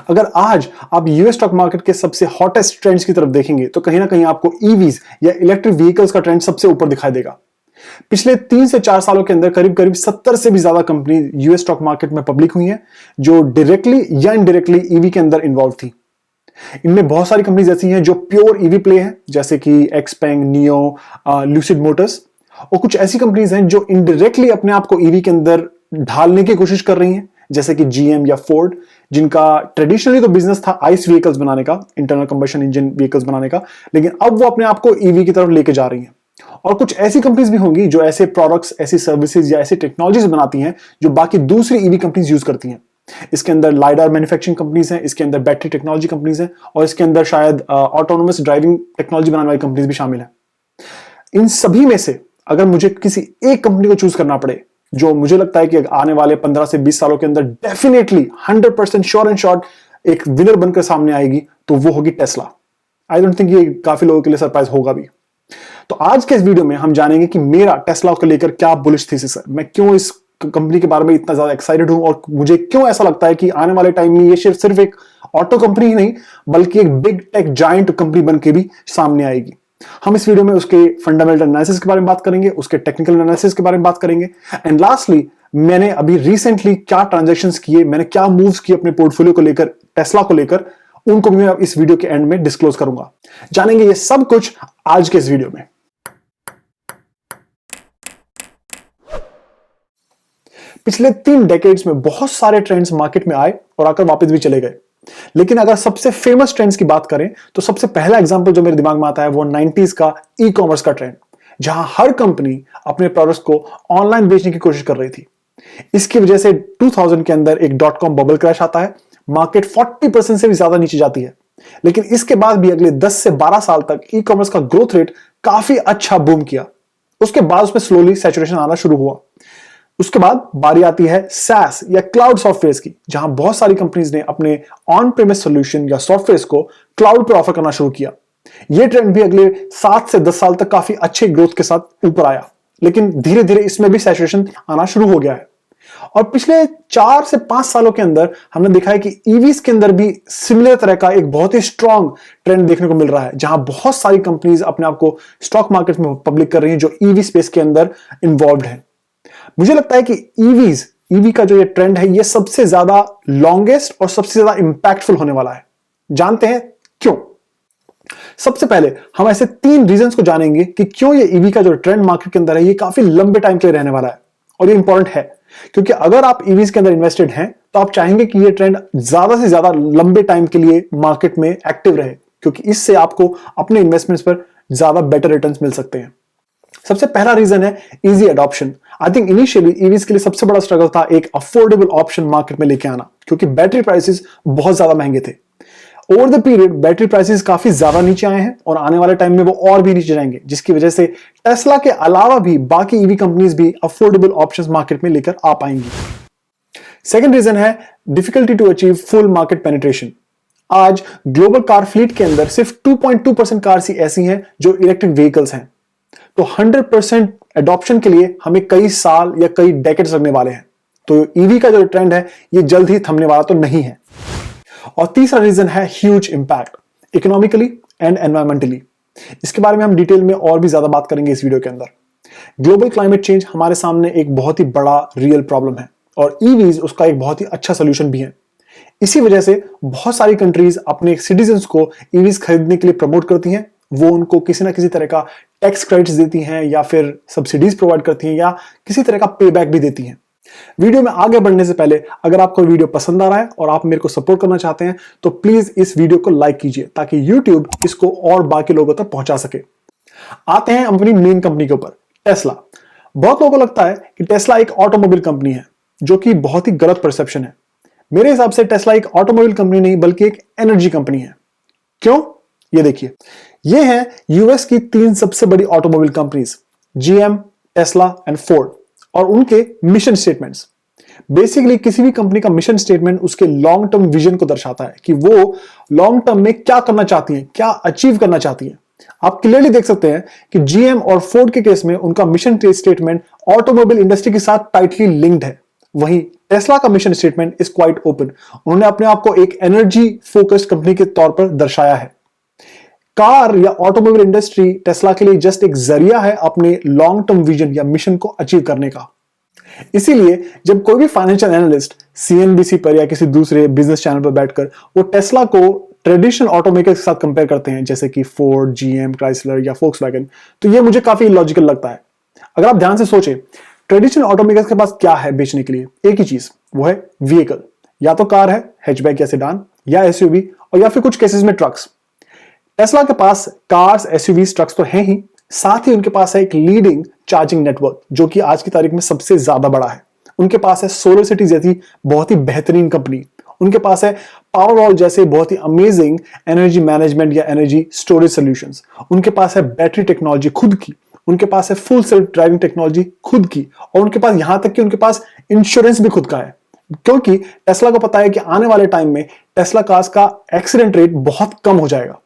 अगर आज आप यूएस स्टॉक मार्केट के सबसे हॉटेस्ट ट्रेंड्स की तरफ देखेंगे तो कहीं ना कहीं आपको ईवीज या इलेक्ट्रिक व्हीकल्स का ट्रेंड सबसे ऊपर दिखाई देगा। पिछले 3 से 4 सालों के अंदर करीब करीब 70 से भी ज्यादा कंपनी यूएस स्टॉक मार्केट में पब्लिक हुई हैं जो डायरेक्टली या इनडायरेक्टली ईवी के अंदर इन्वॉल्व थी। इनमें बहुत सारी कंपनीज ऐसी हैं जो प्योर ईवी प्ले हैं, जैसे कि एक्सपेंग, नियो, ल्यूसिड मोटर्स, और कुछ ऐसी कंपनीज हैं जो इनडायरेक्टली अपने आप को ईवी के अंदर ढालने की कोशिश कर रही हैं, जैसे कि जीएम या फोर्ड, जिनका ट्रेडिशनली तो बिजनेस था आइस व्हीकल्स बनाने का, इंटरनल कंबशन इंजन व्हीकल्स बनाने का, लेकिन अब वो अपने आप को ईवी की तरफ लेके जा रही हैं। और कुछ ऐसी कंपनीज भी होंगी जो ऐसे प्रोडक्ट्स, ऐसी सर्विसेज या ऐसी टेक्नोलॉजीज बनाती हैं जो बाकी दूसरी ईवी कंपनीज यूज करती हैं। इसके अंदर लाइडार मैन्युफैक्चरिंग कंपनीज हैं, इसके अंदर बैटरी टेक्नोलॉजी कंपनीज हैं, और इसके अंदर शायद ऑटोनोमस ड्राइविंग टेक्नोलॉजी बनाने वाली कंपनीज भी शामिल हैं। इन सभी में से अगर मुझे किसी एक कंपनी को चूज करना पड़े जो मुझे लगता है कि आने वाले 15 से 20 सालों के अंदर डेफिनेटली 100% श्योर एंड शॉर्ट एक विनर बनकर सामने आएगी, तो वो होगी टेस्ला। आई डोंट थिंक ये काफी लोगों के लिए सरप्राइज होगा भी। तो आज के इस वीडियो में हम जानेंगे कि मेरा टेस्ला को लेकर क्या बुलिश थीसिस है, मैं क्यों इस कंपनी के बारे में इतना ज्यादा एक्साइटेड हूं, और मुझे क्यों ऐसा लगता है कि आने वाले टाइम में ये सिर्फ एक ऑटो कंपनी ही नहीं बल्कि एक बिग टेक जायंट कंपनी बन के भी सामने आएगी। हम इस वीडियो में उसके फंडामेंटल एनालिसिस के बारे में बात करेंगे, उसके टेक्निकल एनालिसिस के बारे में बात करेंगे, एंड लास्टली मैंने अभी रिसेंटली क्या ट्रांजैक्शंस किए, मैंने क्या मूव्स किए अपने पोर्टफोलियो को लेकर, टेस्ला को लेकर, उनको भी मैं इस वीडियो के एंड में डिस्क्लोज करूंगा। जानेंगे ये सब कुछ आज के इस वीडियो में। पिछले 3 डेकेड्स में बहुत सारे ट्रेंड्स मार्केट में आए और आकर वापस भी चले गए, लेकिन अगर सबसे फेमस ट्रेंड्स की बात करें तो सबसे पहला एग्जांपल जो मेरे दिमाग में आता है वो 90s का ई कॉमर्स का ट्रेंड, जहां हर कंपनी अपने प्रोडक्ट्स को ऑनलाइन बेचने की कोशिश कर रही थी। इसकी वजह से 2000 के अंदर एक .com बबल क्रैश आता है, मार्केट 40% से भी ज्यादा नीचे जाती है, लेकिन इसके बाद भी अगले 10 से 12 साल तक ई कॉमर्स का ग्रोथ रेट काफी अच्छा बूम किया। उसके बाद उसमें स्लोली सैचुरेशन आना शुरू हुआ। उसके बाद बारी आती है SaaS या क्लाउड सॉफ्टवेयर की, जहां बहुत सारी कंपनीज ने अपने ऑन प्रेमिस सॉल्यूशन या सॉफ्टवेयर को क्लाउड पर ऑफर करना शुरू किया। यह ट्रेंड भी अगले 7 से 10 साल तक काफी अच्छे ग्रोथ के साथ ऊपर आया, लेकिन धीरे धीरे इसमें भी सैचुरेशन आना शुरू हो गया है। और पिछले 4 से 5 सालों के अंदर हमने देखा है कि ईवीज के अंदर भी सिमिलर तरह का एक बहुत ही स्ट्रॉन्ग ट्रेंड देखने को मिल रहा है, जहां बहुत सारी कंपनीज अपने आप को स्टॉक मार्केट में पब्लिक कर रही हैं जो ईवी स्पेस के अंदर इन्वॉल्व है। मुझे लगता है कि ईवी का जो ये ट्रेंड है ये सबसे ज्यादा लॉन्गेस्ट और सबसे ज्यादा इंपैक्टफुल होने वाला है। जानते हैं क्यों? सबसे पहले हम ऐसे 3 रीजंस को जानेंगे कि क्यों ये ईवी का जो ट्रेंड मार्केट के अंदर है ये काफी लंबे टाइम के लिए रहने वाला है। और ये इंपॉर्टेंट है क्योंकि अगर आप ईवीज के अंदर इन्वेस्टेड हैं तो आप चाहेंगे कि ये ट्रेंड ज्यादा से ज्यादा लंबे टाइम के लिए मार्केट में एक्टिव रहे, क्योंकि इससे आपको अपने इन्वेस्टमेंट्स पर ज्यादा बेटर रिटर्न्स मिल सकते हैं। सबसे पहला रीजन है easy adoption. I think initially EVs के लिए सबसे बड़ा स्ट्रगल था एक अफोर्डेबल ऑप्शन मार्केट में लेके आना, क्योंकि बैटरी प्राइसेस बहुत ज्यादा महंगे थे। Over the period battery prices काफी ज्यादा नीचे आए हैं और आने वाले टाइम में वो और भी नीचे जाएंगे, जिसकी वजह से टेस्ला के अलावा भी बाकी ईवी कंपनीज भी अफोर्डेबल ऑप्शंस मार्केट में लेकर आ पाएंगी। सेकंड रीजन है difficulty to achieve full market penetration. आज ग्लोबल कार फ्लीट के अंदर सिर्फ 2.2% कार्स ही ऐसी हैं जो इलेक्ट्रिक व्हीकल्स हैं, तो 100% एडॉप्शन के लिए हमें कई साल या कई डेकेड्स लगने वाले हैं। तो ईवी का जो ट्रेंड है ये जल्द ही थमने वाला तो नहीं है। और तीसरा रीजन है huge impact economically and environmentally. इसके बारे में हम डिटेल में और भी ज्यादा बात करेंगे इस वीडियो के अंदर। ग्लोबल क्लाइमेट चेंज हमारे सामने एक बहुत ही बड़ा रियल प्रॉब्लम है और ईवीज उसका एक बहुत ही अच्छा सोल्यूशन भी है। इसी वजह से बहुत सारी कंट्रीज अपने सिटीजन्स को ईवीज खरीदने के लिए प्रमोट करती हैं। वो उनको किसी ना किसी तरह का टैक्स क्रेडिट्स देती हैं या फिर सब्सिडीज प्रोवाइड करती हैं या किसी तरह का पे बैक भी देती हैं। वीडियो में आगे बढ़ने से पहले अगर आपको वीडियो पसंद आ रहा है और आप मेरे को सपोर्ट करना चाहते हैं तो प्लीज इस वीडियो को लाइक कीजिए ताकि YouTube इसको और बाकी लोगों तक पहुंचा सके। आते हैं अपनी मेन कंपनी के ऊपर, टेस्ला। बहुत लोगों को लगता है कि टेस्ला एक ऑटोमोबाइल कंपनी है, जो कि बहुत ही गलत परसेप्शन है। मेरे हिसाब से टेस्ला एक ऑटोमोबाइल कंपनी नहीं बल्कि एक एनर्जी कंपनी है। क्यों? ये देखिए, ये है यूएस की 3 सबसे बड़ी automobile companies, GM, Tesla and Ford, और उनके मिशन स्टेटमेंट्स। बेसिकली किसी भी कंपनी का मिशन स्टेटमेंट उसके लॉन्ग टर्म विजन को दर्शाता है कि वो लॉन्ग टर्म में क्या करना चाहती हैं, क्या अचीव करना चाहती हैं। आप क्लियरली देख सकते हैं कि जीएम और फोर्ड के केस में उनका मिशन स्टेटमेंट ऑटोमोबाइल इंडस्ट्री के साथ टाइटली लिंक्ड है। वहीं टेस्ला का mission statement is quite open. उन्होंने अपने आप को एक एनर्जी फोकस्ड कंपनी के तौर पर दर्शाया है। कार या ऑटोमोबाइल इंडस्ट्री टेस्ला के लिए जस्ट एक जरिया है अपने लॉन्ग टर्म विजन या मिशन को अचीव करने का। इसीलिए जब कोई भी फाइनेंशियल एनालिस्ट सीएनबीसी पर या किसी दूसरे बिजनेस चैनल पर बैठकर वो टेस्ला को ट्रेडिशनल ऑटोमेकर के साथ कंपेयर करते हैं, जैसे कि फोर्ड, जीएम, क्राइसलर या फोक्सवैगन, तो ये मुझे काफी लॉजिकल लगता है। अगर आप ध्यान से सोचें, ट्रेडिशनल ऑटोमेकर्स के पास क्या है बेचने के लिए? एक ही चीज, वो है व्हीकल। या तो कार है, हैचबैक या सेडान, या एसयूवी, और या फिर कुछ केसेस में ट्रक्स। टेस्ला के पास कार्स, एसयूवी, ट्रक्स तो हैं ही, साथ ही उनके पास है एक लीडिंग चार्जिंग नेटवर्क जो कि आज की तारीख में सबसे ज्यादा बड़ा है। उनके पास है सोलर सिटी जैसी बहुत ही बेहतरीन कंपनी। उनके पास है पावरवॉल जैसे बहुत ही अमेजिंग एनर्जी मैनेजमेंट या एनर्जी स्टोरेज सॉल्यूशंस। उनके पास है बैटरी टेक्नोलॉजी खुद की। उनके पास है फुल सेल्फ ड्राइविंग टेक्नोलॉजी खुद की। और उनके पास यहां तक कि उनके पास इंश्योरेंस भी खुद का है, क्योंकि टेस्ला को पता है कि आने वाले टाइम में टेस्ला कार्स का एक्सीडेंट रेट बहुत कम हो जाएगा।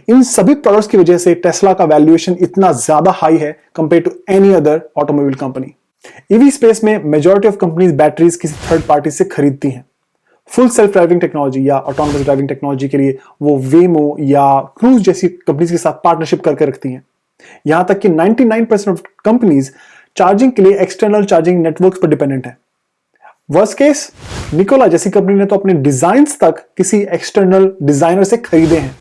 इन सभी प्रोडक्ट्स की वजह से टेस्ला का वैल्यूएशन इतना ज्यादा हाई है compare to any other automobile company. EV space में मेजॉरिटी ऑफ कंपनीज बैटरीज किसी थर्ड पार्टी से खरीदती हैं। फुल सेल्फ ड्राइविंग टेक्नोलॉजी या ऑटोनोमस ड्राइविंग टेक्नोलॉजी के लिए वो वेमो या क्रूज जैसी कंपनीज के साथ पार्टनरशिप करके रखती हैं। यहां तक कि 99% ऑफ कंपनीज चार्जिंग के लिए एक्सटर्नल चार्जिंग नेटवर्क्स पर डिपेंडेंट है। वर्स्ट केस, निकोला जैसी कंपनी ने तो अपने डिजाइन्स तक किसी एक्सटर्नल डिजाइनर से खरीदे हैं।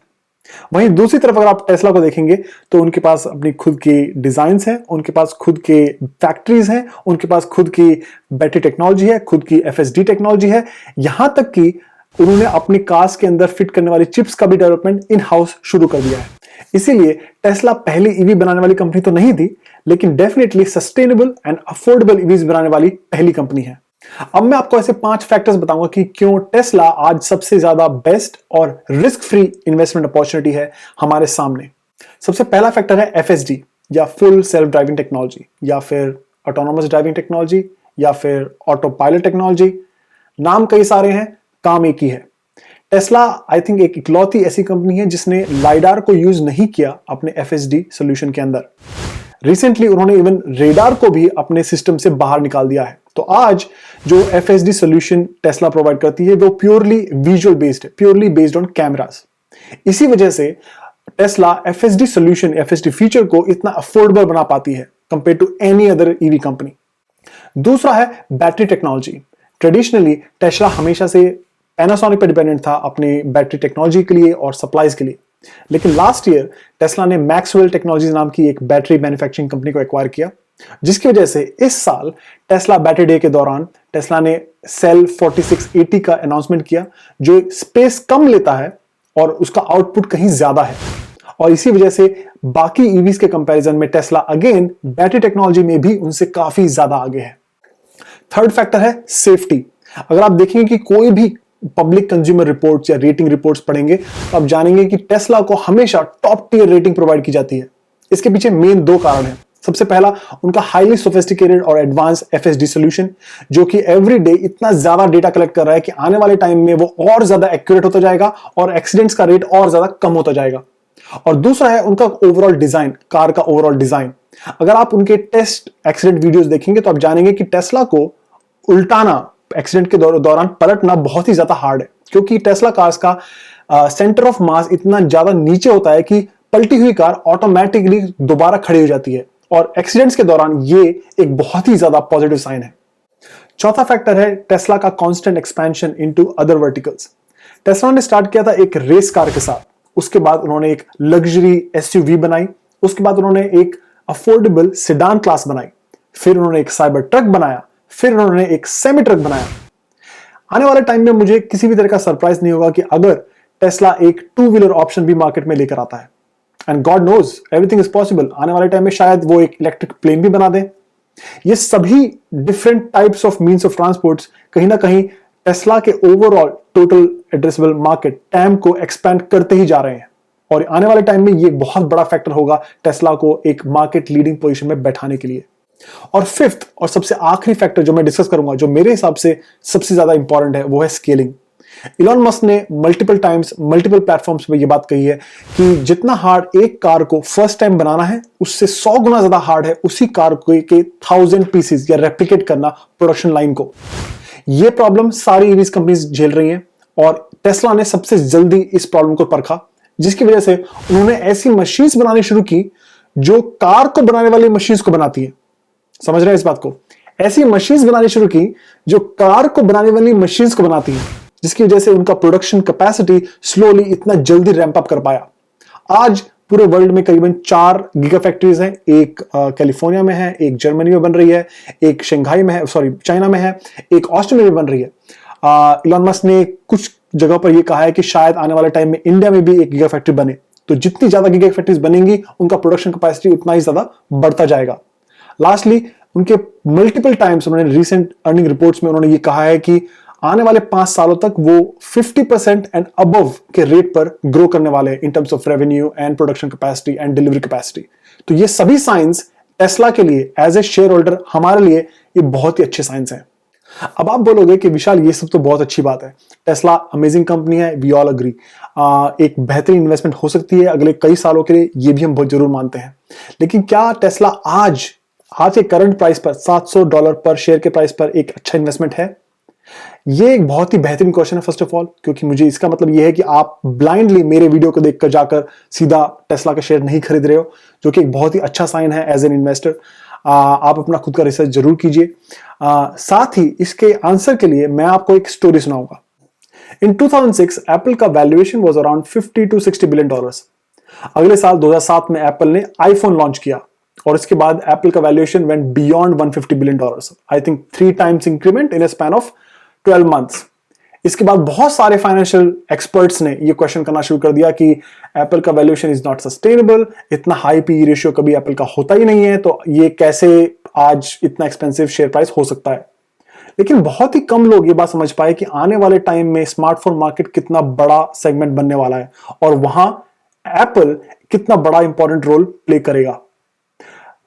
वहीं दूसरी तरफ अगर आप टेस्ला को देखेंगे तो उनके पास अपनी खुद की डिजाइन्स हैं, उनके पास खुद के फैक्ट्रीज हैं, उनके पास खुद की बैटरी टेक्नोलॉजी है, खुद की एफएसडी टेक्नोलॉजी है। यहां तक कि उन्होंने अपनी कार्स के अंदर फिट करने वाली चिप्स का भी डेवलपमेंट इन हाउस शुरू कर दिया है। इसीलिए टेस्ला पहली ईवी बनाने वाली कंपनी तो नहीं थी, लेकिन definitely sustainable and affordable EVs बनाने वाली पहली कंपनी है। अब मैं आपको ऐसे 5 फैक्टर्स बताऊंगा कि क्यों टेस्ला आज सबसे ज्यादा बेस्ट और रिस्क फ्री इन्वेस्टमेंट अपॉर्चुनिटी है हमारे सामने। सबसे पहला फैक्टर है एफएसडी या फुल सेल्फ ड्राइविंग टेक्नोलॉजी, या फिर ऑटोनोमस ड्राइविंग टेक्नोलॉजी, या फिर ऑटो पायलट टेक्नोलॉजी। नाम कई सारे हैं, काम एक ही है। टेस्ला आई थिंक एक इकलौती ऐसी कंपनी है जिसने लाइडार को यूज नहीं किया अपने एफएसडी सोल्यूशन के अंदर। रिसेंटली उन्होंने इवन रेडार को भी अपने सिस्टम से बाहर निकाल दिया है। तो आज जो एफएसडी सोल्यूशन टेस्ला प्रोवाइड करती है वो प्योरली विजुअल बेस्ड है, प्योरली बेस्ड ऑन कैमरास। इसी वजह से Tesla FSD solution, FSD feature को इतना अफोर्डेबल बना पाती है compare to any other EV company. दूसरा है बैटरी टेक्नोलॉजी। ट्रेडिशनली टेस्ला हमेशा से पैनासोनिक पर डिपेंडेंट था अपनी बैटरी टेक्नोलॉजी के लिए और सप्लाईज के लिए, लेकिन लास्ट ईयर टेस्ला ने मैक्सवेल टेक्नोलॉजीज नाम की एक बैटरी मैन्युफैक्चरिंग कंपनी को एक्वायर किया, जिसकी वजह से इस साल टेस्ला बैटरी डे के दौरान टेस्ला ने सेल 4680 का अनाउंसमेंट किया, जो स्पेस कम लेता है और उसका आउटपुट कहीं ज्यादा है। और इसी वजह से बाकी ईवीज के कंपैरिजन में टेस्ला अगेन बैटरी टेक्नोलॉजी में भी उनसे काफी ज्यादा आगे है। थर्ड फैक्टर है सेफ्टी। अगर आप देखेंगे कि कोई भी पब्लिक कंज्यूमर रिपोर्ट्स या रेटिंग रिपोर्ट्स पढ़ेंगे तो आप जानेंगे कि टेस्ला को हमेशा टॉप टियर रेटिंग प्रोवाइड की जाती है। इसके पीछे मेन 2 कारण हैं। सबसे पहला, उनका हाईली सोफिस्टिकेटेड और एडवांस एफएसडी सॉल्यूशन, जो कि एवरी डे इतना ज्यादा डेटा कलेक्ट कर रहा है कि आने वाले टाइम में वो और ज्यादा एक्यूरेट होता जाएगा और एक्सीडेंट्स का रेट और ज्यादा कम होता जाएगा। और दूसरा है उनका ओवरऑल डिजाइन, कार का ओवरऑल डिजाइन। अगर आप उनके टेस्ट एक्सीडेंट वीडियोस देखेंगे तो आप जानेंगे कि टेस्ला को उल्टाना, एक्सीडेंट के दौरान पलटना बहुत ही ज्यादा हार्ड है, क्योंकि टेस्ला कार्स का सेंटर ऑफ मास इतना ज्यादा नीचे होता है कि पलटी हुई कार ऑटोमेटिकली दोबारा खड़ी हो जाती है, और एक्सीडेंट्स के दौरान ये एक बहुत ही ज्यादा पॉजिटिव साइन है। चौथा फैक्टर है टेस्ला का constant expansion into other verticals. Tesla ने स्टार्ट किया था एक रेस कार के साथ, उसके बाद उन्होंने एक लग्जरी एसयूवी बनाई, उसके बाद उन्होंने एक अफोर्डेबल सेडान क्लास बनाई, फिर उन्होंने एक साइबर ट्रक बनाया, फिर उन्होंने एक सेमी ट्रक बनाया। आने वाले टाइम में मुझे किसी भी तरह का सरप्राइज नहीं होगा कि अगर टेस्ला एक 2 व्हीलर ऑप्शन भी मार्केट में लेकर आता है। And God knows, everything is possible. आने वाले टाइम में शायद वो एक इलेक्ट्रिक प्लेन भी बना दे। ये सभी different types of means of transport कहीं ना कहीं टेस्ला के overall total addressable market time को एक्सपैंड करते ही जा रहे हैं, और आने वाले टाइम में ये बहुत बड़ा फैक्टर होगा टेस्ला को एक मार्केट लीडिंग पोजीशन में बैठाने के लिए। और फिफ्थ और सबसे आखिरी फैक्टर जो मैं डिस्कस करूंगा, जो मेरे हिसाब से सबसे ज्यादा इंपॉर्टेंट है, वो है स्केलिंग। इलॉन मस्क ने मल्टीपल टाइम्स मल्टीपल प्लेटफॉर्म्स पे ये बात कही है कि जितना हार्ड एक कार को फर्स्ट टाइम बनाना है, उससे 100 गुना ज्यादा हार्ड है उसी कार के 1000 पीसेस या रेप्लिकेट करना प्रोडक्शन लाइन को। ये प्रॉब्लम सारी ईवीज कंपनीज झेल रही हैं और टेस्ला ने सबसे जल्दी इस प्रॉब्लम को परखा, जिसकी वजह से उन्होंने ऐसी मशीन्स बनानी शुरू की जो कार को बनाने वाली मशीन्स को बनाती है। समझ रहे हैं इस बात को? ऐसी मशीन्स बनानी शुरू की जो कार को बनाने वाली मशीन्स को बनाती है, जिसकी वजह से उनका प्रोडक्शन कैपेसिटी स्लोली इतना जल्दी रैंप अप कर पाया। आज पूरे वर्ल्ड में करीबन 4 गीगा फैक्ट्रीज हैं। एक कैलिफोर्निया में है, एक जर्मनी में बन रही है, एक शंघाई में है, चाइना में है, एक ऑस्ट्रेलिया में बन रही है। इलॉन मस्क ने कुछ जगह पर यह कहा है कि शायद आने वाले टाइम में इंडिया में भी एक गीगा फैक्ट्री बने। तो जितनी ज्यादा गीगा फैक्ट्रीज बनेंगी उनका प्रोडक्शन कैपेसिटी उतना ही ज्यादा बढ़ता जाएगा। लास्टली, उनके मल्टीपल टाइम्स उन्होंने रीसेंट अर्निंग रिपोर्ट्स में उन्होंने ये कहा है कि आने वाले 5 सालों तक वो 50% एंड अबव के रेट पर ग्रो करने वाले हैं in terms of revenue and production capacity and delivery capacity. तो ये सभी साइंस टेस्ला के लिए एज ए शेयर होल्डर हमारे लिए ये बहुत ही अच्छे साइंस हैं। अब आप बोलोगे कि विशाल ये सब तो बहुत अच्छी बात है, टेस्ला अमेजिंग कंपनी है, वी ऑल अग्री, एक बेहतरीन इन्वेस्टमेंट हो सकती है अगले कई सालों के लिए, ये भी हम बहुत जरूर मानते हैं। लेकिन क्या टेस्ला आज के करंट प्राइस पर $700 पर शेयर के प्राइस पर एक अच्छा इन्वेस्टमेंट है? ये एक बहुत ही बेहतरीन क्वेश्चन है फर्स्ट ऑफ ऑल, क्योंकि मुझे इसका मतलब ये है कि आप ब्लाइंडली मेरे वीडियो को देखकर जाकर सीधा टेस्ला का शेयर नहीं खरीद रहे हो, जो कि एक बहुत ही अच्छा साइन है एज एन इन्वेस्टर। आप अपना खुद का रिसर्च जरूर कीजिए। साथ ही इसके आंसर के लिए मैं आपको एक स्टोरी सुनाऊंगा। इन 2006 एप्पल का valuation was around $50 to $60 billion. अगले साल 2007 में एप्पल ने आईफोन लॉन्च किया और इसके बाद एप्पल का valuation went beyond $150 billion. I think 3 times increment in A span of 12 months। इसके बाद बहुत सारे फाइनेंशियल एक्सपर्ट्स ने ये क्वेश्चन करना शुरू कर दिया कि एप्पल का वैल्यूएशन इज नॉट सस्टेनेबल, इतना हाई पी रेशियो कभी एप्पल का होता ही नहीं है, तो ये कैसे आज इतना एक्सपेंसिव शेयर प्राइस हो सकता है। लेकिन बहुत ही कम लोग ये बात समझ पाए कि आने वाले टाइम में स्मार्टफोन मार्केट कितना बड़ा सेगमेंट बनने वाला है और वहां एप्पल कितना बड़ा इंपॉर्टेंट रोल प्ले करेगा।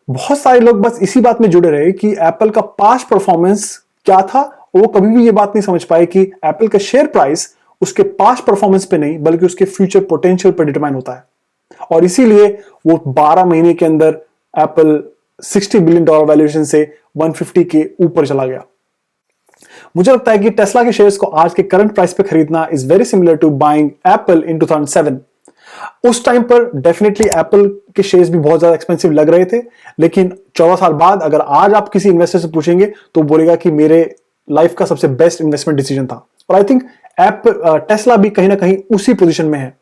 बहुत सारे लोग बस इसी बात में जुड़े रहे कि एप्पल का पास्ट परफॉर्मेंस क्या था, वो कभी भी ये बात नहीं समझ पाए कि एप्पल का शेयर प्राइस उसके पास्ट परफॉर्मेंस पे नहीं बल्कि उसके फ्यूचर पोटेंशियल पर डिटरमाइन होता है। और इसीलिए वो 12 महीने के अंदर एप्पल $60 बिलियन वैल्यूएशन से 150 के ऊपर चला गया। मुझे लगता है कि टेस्ला के शेयर्स को आज के करंट प्राइस पे खरीदना is very similar to buying Apple in 2007। उस टाइम पर डेफिनेटली एप्पल के शेयर्स भी बहुत ज्यादा एक्सपेंसिव लग रहे थे, लेकिन 14 साल बाद अगर आज आप किसी इन्वेस्टर से पूछेंगे तो बोलेगा कि मेरे लाइफ का सबसे बेस्ट इन्वेस्टमेंट डिसीजन था। और आई थिंक टेस्ला भी कहीं ना कहीं उसी पोजीशन में है।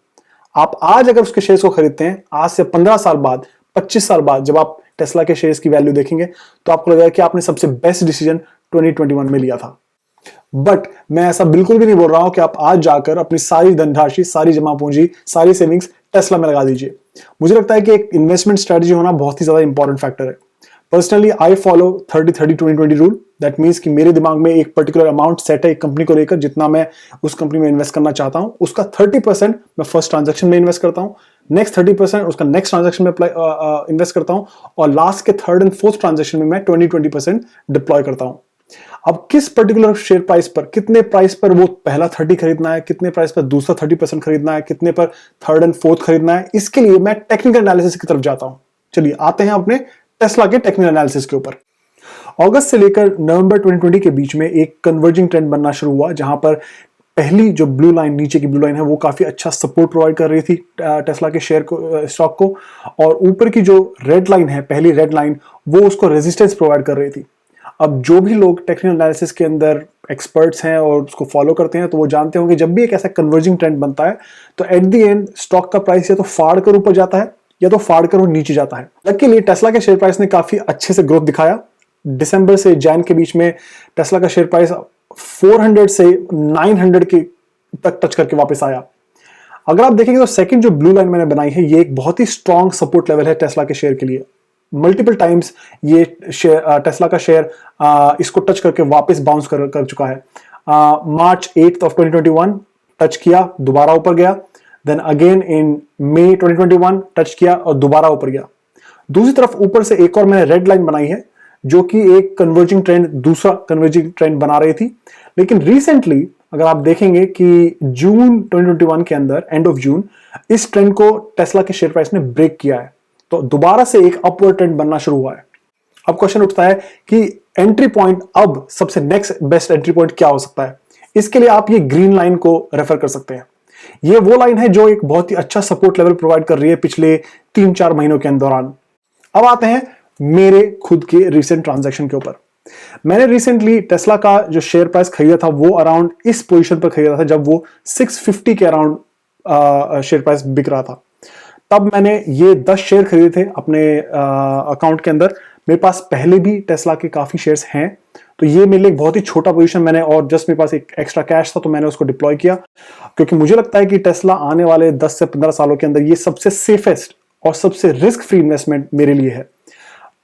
आप आज अगर उसके शेयर्स को खरीदते हैं, आज से 15 साल बाद, 25 साल बाद जब आप टेस्ला के शेयर्स की वैल्यू देखेंगे तो आपको लगेगा कि आपने सबसे बेस्ट डिसीजन 2021 में लिया था। बट मैं ऐसा बिल्कुल भी नहीं बोल रहा हूं कि आप आज जाकर अपनी सारी धनराशि, सारी जमा पूंजी, सारी सेविंग्स टेस्ला में लगा दीजिए। मुझे लगता है कि एक इन्वेस्टमेंट स्ट्रेटजी होना बहुत ही ज्यादा इंपॉर्टेंट फैक्टर है। Personally I follow 30-30-20-20 rule. That means कि मेरे दिमाग में एक पर्टिकुलर अमाउंट सेट है एक कंपनी को लेकर, जितना मैं उस कंपनी में इन्वेस्ट करना चाहता हूं उसका 30% मैं फर्स्ट ट्रांजैक्शन में इन्वेस्ट करता हूं, नेक्स्ट 30% उसका नेक्स्ट ट्रांजैक्शन में इन्वेस्ट करता हूं और लास्ट के 3rd and 4th ट्रांजैक्शन में मैं 20% डिप्लॉय करता हूं। अब किस पर्टिकुलर शेयर प्राइस पर, कितने प्राइस पर वो पहला 30 खरीदना है, कितने प्राइस पर दूसरा 30% खरीदना है, कितने पर 3rd and 4th खरीदना है, इसके लिए मैं टेक्निकल एनालिसिस की तरफ जाता हूं। चलिए आते हैं अपने टेस्ला के टेक्निकल एनालिसिस के ऊपर। अगस्त से लेकर नवंबर 2020 के बीच में एक कन्वर्जिंग ट्रेंड बनना शुरू हुआ, जहां पर पहली जो ब्लू लाइन, नीचे की ब्लू लाइन है, वो काफी अच्छा सपोर्ट प्रोवाइड कर रही थी टेस्ला के शेयर को, स्टॉक को, और ऊपर की जो रेड लाइन है, पहली रेड लाइन, वो उसको रेजिस्टेंस प्रोवाइड कर रही थी। अब जो भी लोग टेक्निकल एनालिसिस के अंदर एक्सपर्ट्स हैं और उसको फॉलो करते हैं तो वो जानते होंगे जब भी एक ऐसा कन्वर्जिंग ट्रेंड बनता है तो एट द एंड स्टॉक का प्राइस या तो फाड़ कर ऊपर जाता है या तो फाड़ कर वो नीचे जाता है। लकीली टेस्ला के शेयर प्राइस ने काफी अच्छे से ग्रोथ दिखाया। दिसंबर से जैन के बीच में टेस्ला का शेयर प्राइस 400 से 900 के तक टच करके वापस आया। अगर आप देखेंगे तो सेकंड जो ब्लू लाइन मैंने बनाई है, ये एक बहुत ही स्ट्रॉन्ग सपोर्ट लेवल है टेस्ला के शेयर के लिए। मल्टीपल टाइम्स ये टेस्ला का शेयर इसको टच करके वापस बाउंस कर चुका है। मार्च 8 of 2021 टच किया, दोबारा ऊपर गया, then again in May 2021 touch किया और दोबारा ऊपर गया। दूसरी तरफ ऊपर से एक और मैंने रेड लाइन बनाई है जो कि एक कन्वर्जिंग ट्रेंड, दूसरा कन्वर्जिंग ट्रेंड बना रही थी। लेकिन रिसेंटली अगर आप देखेंगे कि जून 2021 के अंदर, एंड ऑफ जून, इस ट्रेंड को टेस्ला के शेयर प्राइस ने ब्रेक किया है, तो दोबारा से एक अपवर्ड ट्रेंड बनना शुरू हुआ है। अब क्वेश्चन उठता है कि एंट्री पॉइंट, अब सबसे नेक्स्ट बेस्ट एंट्री पॉइंट क्या हो सकता है, इसके लिए आप ये ग्रीन लाइन को रेफर कर सकते हैं। ये वो लाइन है जो एक बहुत ही अच्छा सपोर्ट लेवल प्रोवाइड कर रही है पिछले 3-4 महीनों के दौरान। अब आते हैं मेरे खुद के रिसेंट ट्रांजैक्शन के ऊपर। मैंने रिसेंटली टेस्ला का जो शेयर प्राइस खरीदा था वो अराउंड इस पोजीशन पर खरीदा था जब वो 650 के अराउंड शेयर प्राइस बिक रहा था। तब मैंने ये 10 शेयर खरीदे थे अपने अकाउंट के अंदर। मेरे पास पहले भी टेस्ला के काफी शेयर्स हैं, तो ये मेरे लिए एक बहुत ही छोटा पोजीशन मैंने, और जस्ट मेरे पास एक एक्स्ट्रा कैश था तो मैंने उसको डिप्लॉय किया, क्योंकि मुझे लगता है कि टेस्ला आने वाले 10 से 15 सालों के अंदर ये सबसे सेफेस्ट और सबसे रिस्क फ्री इन्वेस्टमेंट मेरे लिए है।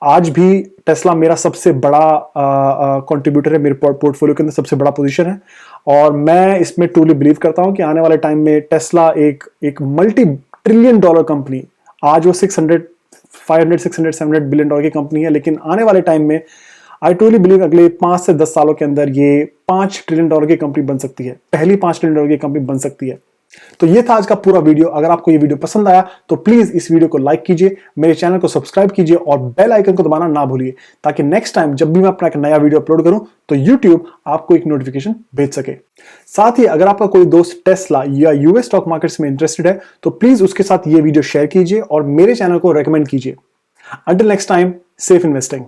आज भी टेस्ला मेरा सबसे बड़ा कंट्रीब्यूटर है, मेरे पोर्टफोलियो के अंदर सबसे बड़ा पोजीशन है, और मैं इसमें ट्रूली बिलीव करता हूं कि आने वाले टाइम में टेस्ला एक मल्टी ट्रिलियन डॉलर कंपनी, आज वो 500, 600, 700 बिलियन डॉलर की कंपनी है, लेकिन आने वाले टाइम में आई ट्रूली बिलीव अगले 5 से 10 सालों के अंदर ये 5 ट्रिलियन डॉलर की कंपनी बन सकती है, पहली 5 ट्रिलियन डॉलर की कंपनी बन सकती है। तो ये था आज का पूरा वीडियो। अगर आपको ये वीडियो पसंद आया तो प्लीज इस वीडियो को लाइक कीजिए, मेरे चैनल को सब्सक्राइब कीजिए और बेल आइकन को दबाना ना भूलिए, ताकि नेक्स्ट टाइम जब भी मैं अपना एक नया वीडियो अपलोड करूं तो यूट्यूब आपको एक नोटिफिकेशन भेज सके। साथ ही अगर आपका कोई दोस्त टेस्ला या यूएस स्टॉक मार्केट्स में इंटरेस्टेड है तो प्लीज उसके साथ ये वीडियो शेयर कीजिए और मेरे चैनल को रेकमेंड कीजिए। Until next time, safe investing.